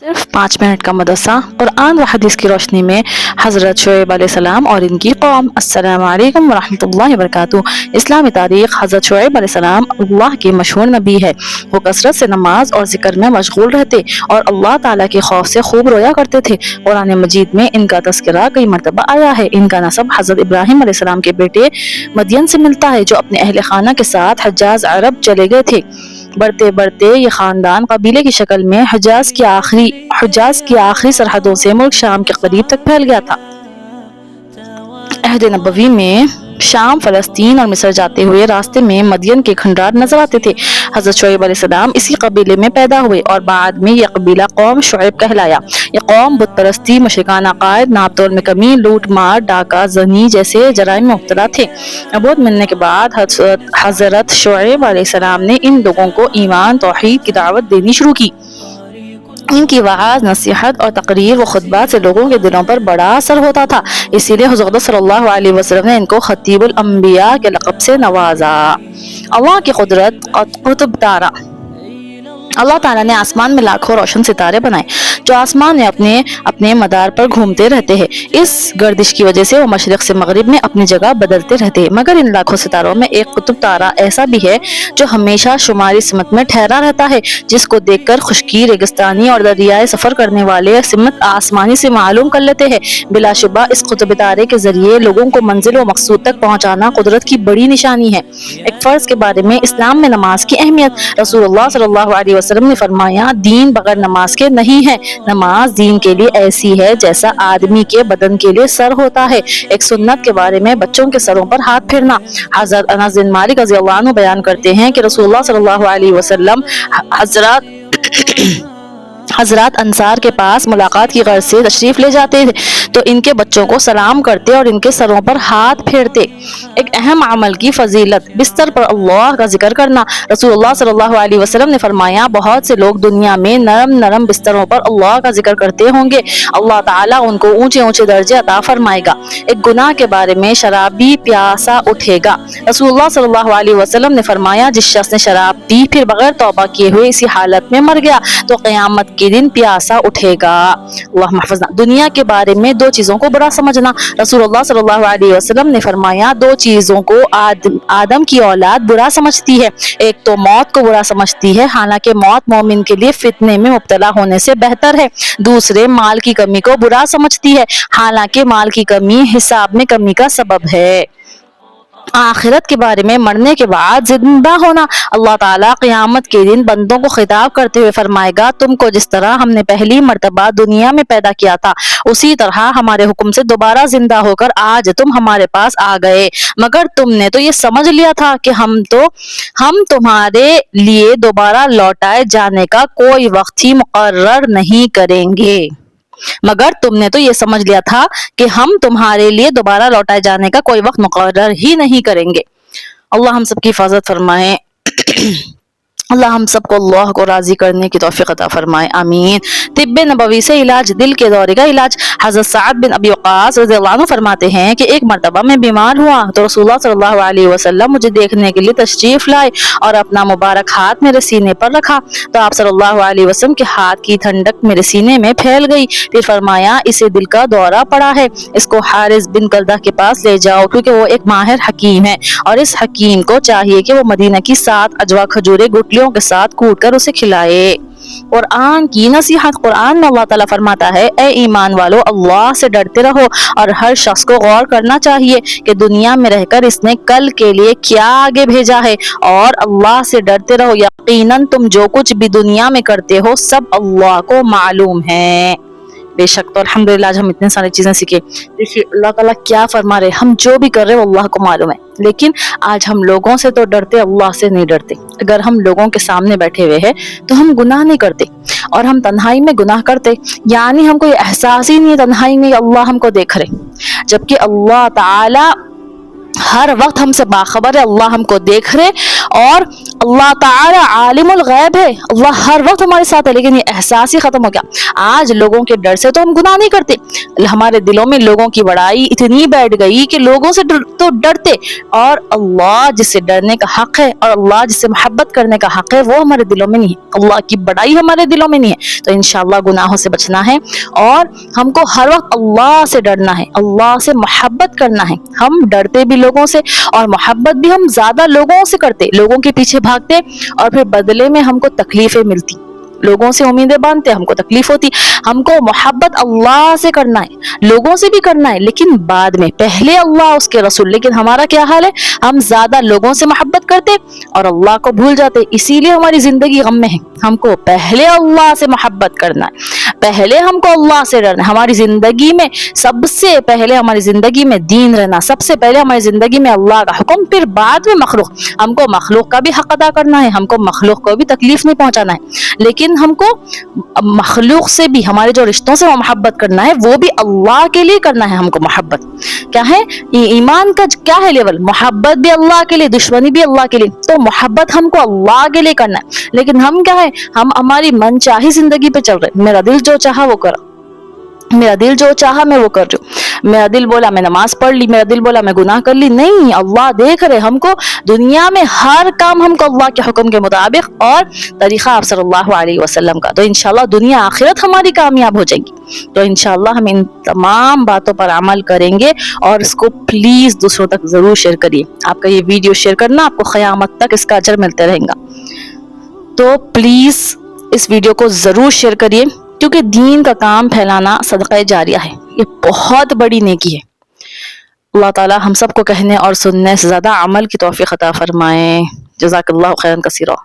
सिर्फ 5 मिनट का मदरसा कुरान व हदीस की रोशनी में हज़रत शुएब अलैहिस्सलाम और इनकी कौम। अस्सलामु अलैकुम वरहमतुल्लाहि वबरकातुहू। इस्लामी तारीख़। हज़रत शुएब अलैहिस्सलाम अल्लाह के मशहूर नबी है। वो कसरत से नमाज और ज़िक्र में मशगूल रहते और अल्लाह ताला के खौफ से खूब रोया करते थे। कुरान मजीद में इनका तज़किरा कई मरतबा आया है। इनका नसब हज़रत इब्राहीम अलैहिस्सलाम के बेटे मदियन से मिलता है, जो अपने अहले खाना के साथ हज्जाज अरब चले गए थे। बढ़ते बढ़ते ये ख़ानदान कबीले की शक्ल में हिजाज की आखिरी सरहदों से मुल्क शाम के करीब तक फैल गया था। अहद नबवी में शाम, फ़लस्तीन और मिस्र जाते हुए रास्ते में मदियन के खंडार नजर आते थे। हज़रत शुएब अलैहिस्सलाम इसी कबीले में पैदा हुए और बाद में यह कबीला कौम शुएब कहलाया। यह कौम बुत परस्ती, मुशरिकाना अकायद, नापतोल में कमी, लूट मार, डाका जनी जैसे जराइम में मुब्तला थे। नबूवत मिलने के बाद हज़रत शुएब अलैहिस्सलाम ने इन लोगों को ईमान, तौहीद की दावत देनी शुरू की। इनकी वआज़, नसीहत और तकरीर व खुतबात से लोगों के दिलों पर बड़ा असर होता था। इसीलिए हुज़ूर सल्लल्लाहु अलैहि वसल्लम ने इनको खतीबुल अंबिया के लक़ब से नवाजा। अल्लाह की कुदरत और कुतुब तारा। अल्लाह ताला ने आसमान में लाखों रोशन सितारे बनाए जो आसमान में अपने अपने मदार पर घूमते रहते हैं। इस गर्दिश की वजह से वो मशरिक से मगरिब में अपनी जगह बदलते रहते हैं। मगर इन लाखों सितारों में एक कुतुब तारा ऐसा भी है जो हमेशा शुमारी सिमत में ठहरा रहता है, जिसको देखकर खुश्की, रेगिस्तानी और दरियाए सफर करने वाले सिमत आसमानी से मालूम कर लेते हैं। बिलाशुबा इस कुतुब तारे के जरिए लोगों को मंजिल व मकसूद तक पहुँचाना कुदरत की बड़ी निशानी है। एक फर्ज के बारे में इस्लाम में नमाज की अहमियत। रसूलुल्लाह सल्लल्लाहु अलैहि वसल्लम ने फरमाया, दीन बगैर नमाज के नहीं है। नमाज दीन के लिए ऐसी है जैसा आदमी के बदन के लिए सर होता है। एक सुन्नत के बारे में बच्चों के सरों पर हाथ फेरना। हज़रत अनस बिन मालिक रज़ियल्लाहु अन्हु बयान करते हैं कि रसूलुल्लाह सल्लल्लाहु अलैहि वसल्लम हजरात अंसार के पास मुलाकात की गर्ज से तशरीफ ले जाते थे तो इनके बच्चों को सलाम करते और इनके सरों पर हाथ फेरते। एक अहम अमल की फजीलत, बिस्तर पर अल्लाह का जिक्र करना। रसूलुल्लाह सल्लल्लाहु अलैहि वसल्लम ने फरमाया, बहुत से लोग दुनिया में नरम नरम बिस्तरों पर अल्लाह का जिक्र करते होंगे, अल्लाह ताला उनको ऊंचे ऊंचे दर्जे अता फरमाएगा। एक गुनाह के बारे में, शराबी प्यासा उठेगा। रसूलुल्लाह सल्लल्लाहु अलैहि वसल्लम ने फरमाया, जिस शख्स ने शराब पी फिर बगैर तौबा किए हुए इसी हालत में मर गया तो क़यामत के दिन प्यासा उठेगा। अल्लाह महफज़ना। दुनिया के बारे में दो चीजों को बुरा समझना। रसूलुल्लाह सल्लल्लाहु अलैहि वसल्लम ने फरमाया, दो चीजों को आदम की औलाद बुरा समझती है। एक तो मौत को बुरा समझती है, हालांकि मौत मोमिन के लिए फितने में मुब्तला होने से बेहतर है। दूसरे माल की कमी को बुरा समझती है, हालांकि माल की कमी हिसाब में कमी का सबब है। आखिरत के बारे में, मरने के बाद जिंदा होना। अल्लाह ताला क़यामत के दिन बंदों को खिताब करते हुए फरमाएगा, तुमको जिस तरह हमने पहली मर्तबा दुनिया में पैदा किया था उसी तरह हमारे हुक्म से दोबारा जिंदा होकर आज तुम हमारे पास आ गए, मगर तुमने तो ये समझ लिया था कि हम तुम्हारे लिए दोबारा लौटाए जाने का कोई वक्त ही मुकर्रर नहीं करेंगे। मगर तुमने तो ये समझ लिया था कि हम तुम्हारे लिए दोबारा लौटाए जाने का कोई वक्त मुकर्रर ही नहीं करेंगे। अल्लाह हम सबकी हिफाजत फरमाए। अल्लाह हम सबको अल्लाह को राजी करने की तौफीक अता फरमाए, आमीन। तिब्बे नबवी से इलाज। दिल के दौरे का इलाज। हज़रत सअद बिन अबी वक़ास रज़ियल्लाहु अन्हु फरमाते हैं कि एक मरतबा मैं बीमार हुआ तो रसूलुल्लाह सल्लल्लाहु अलैहि वसल्लम मुझे देखने के लिए तशरीफ लाए और अपना मुबारक हाथ मेरे सीने पर रखा तो आप सल्लल्लाहु अलैहि वसल्लम के हाथ की ठंडक मेरे सीने में फैल गई। फिर फरमाया, इसे दिल का दौरा पड़ा है, इसको हारिस बिन कलदा के पास ले जाओ, क्योंकि वो एक माहिर हकीम है और इस हकीम को चाहिए कि वो मदीना की 7 अजवा खजूरें गुठलियों के साथ कूट कर उसे खिलाए। कुरान की नसीहत। कुरान में अल्लाह ताला फरमाता है, ए ईमान वालो, अल्लाह से डरते रहो और हर शख्स को गौर करना चाहिए कि दुनिया में रहकर इसने कल के लिए क्या आगे भेजा है, और अल्लाह से डरते रहो, यकीनन तुम जो कुछ भी दुनिया में करते हो सब अल्लाह को मालूम है। बेशक। तो अल्हम्दुलिल्लाह आज हम इतने सारी चीजें सीखे। देखिए अल्लाह ताला क्या फरमा रहे, हम जो भी कर रहे हैं वो अल्लाह को मालूम है, लेकिन आज हम लोगों से तो डरते, अल्लाह से नहीं डरते। अगर हम लोगों के सामने बैठे हुए हैं तो हम गुनाह नहीं करते और हम तन्हाई में गुनाह करते, यानी हमको ये एहसास ही नहीं है तन्हाई में अल्लाह हमको देख रहे, जबकि अल्लाह ताला हर वक्त हमसे बाखबर है, अल्लाह हमको देख रहे और अल्लाह ताला आलिमुल गैब है, अल्लाह हर वक्त हमारे साथ है। लेकिन ये एहसास ही खत्म हो गया। आज लोगों के डर से तो हम गुनाह नहीं करते, हमारे दिलों में लोगों की बड़ाई इतनी बैठ गई कि लोगों से तो डरते, और अल्लाह जिससे डरने का हक है और अल्लाह जिससे मोहब्बत करने का हक है वो हमारे दिलों में नहीं है, अल्लाह की बड़ाई हमारे दिलों में नहीं है। तो इंशाअल्लाह गुनाहों से बचना है और हमको हर वक्त अल्लाह से डरना है, अल्लाह से मोहब्बत करना है। हम डरते भी लोगों से और मोहब्बत भी हम ज्यादा लोगों से करते, लोगों के पीछे भागते और फिर बदले में हमको तकलीफें मिलती, लोगों से उम्मीदें बांधते, हमको तकलीफ होती। हमको मोहब्बत अल्लाह से करना है, लोगों से भी करना है, लेकिन बाद में, पहले अल्लाह उसके रसूल। लेकिन हमारा क्या हाल है, हम ज्यादा लोगों से मोहब्बत करते और अल्लाह को भूल जाते, इसीलिए हमारी जिंदगी गम में है। हमको पहले अल्लाह से मोहब्बत करना है, पहले हमको अल्लाह से डरना है। हमारी जिंदगी में सबसे पहले, हमारी जिंदगी में दीन रहना, सबसे पहले हमारी जिंदगी में अल्लाह का हुक्म, फिर बाद में मखलूक। हमको मखलूक का भी हक अदा करना है, हमको मखलूक को भी तकलीफ नहीं पहुंचाना है, लेकिन हमको मखलूक से भी, हमारे जो रिश्तों से मोहब्बत करना है वो भी अल्लाह के लिए करना है। हमको मोहब्बत क्या है, ईमान का क्या है लेवल, मोहब्बत भी अल्लाह के लिए, दुश्मनी भी अल्लाह के लिए। तो मोहब्बत हमको अल्लाह के लिए करना है, लेकिन हम क्या है, हम हमारी मनचाही जिंदगी पे चल रहे। मेरा दिल जो चाहा वो करा, मेरा दिल जो चाहा मैं वो कर रही हूँ, मेरा दिल बोला मैं नमाज पढ़ ली, मेरा दिल बोला मैं गुनाह कर ली। नहीं, अल्लाह देख रहे। हमको दुनिया में हर काम हमको अल्लाह के हुक्म के मुताबिक और तरीका आप सल्लल्लाहु अलैहि वसल्लम का, तो इंशाल्लाह दुनिया आखिरत हमारी कामयाब हो जाएगी। तो इंशाल्लाह हम इन तमाम बातों पर अमल करेंगे और इसको प्लीज दूसरों तक जरूर शेयर करिए। आपका ये वीडियो शेयर करना आपको क़यामत तक इसका अजर मिलते रहेगा। तो प्लीज इस वीडियो को जरूर शेयर करिए, क्योंकि दीन का काम फैलाना सदक़ा जारिया है, ये बहुत बड़ी नेकी है। अल्लाह ताला हम सबको कहने और सुनने से ज़्यादा अमल की तौफीक अता फरमाए। जज़ाकल्लाहु खैरन कसीरा।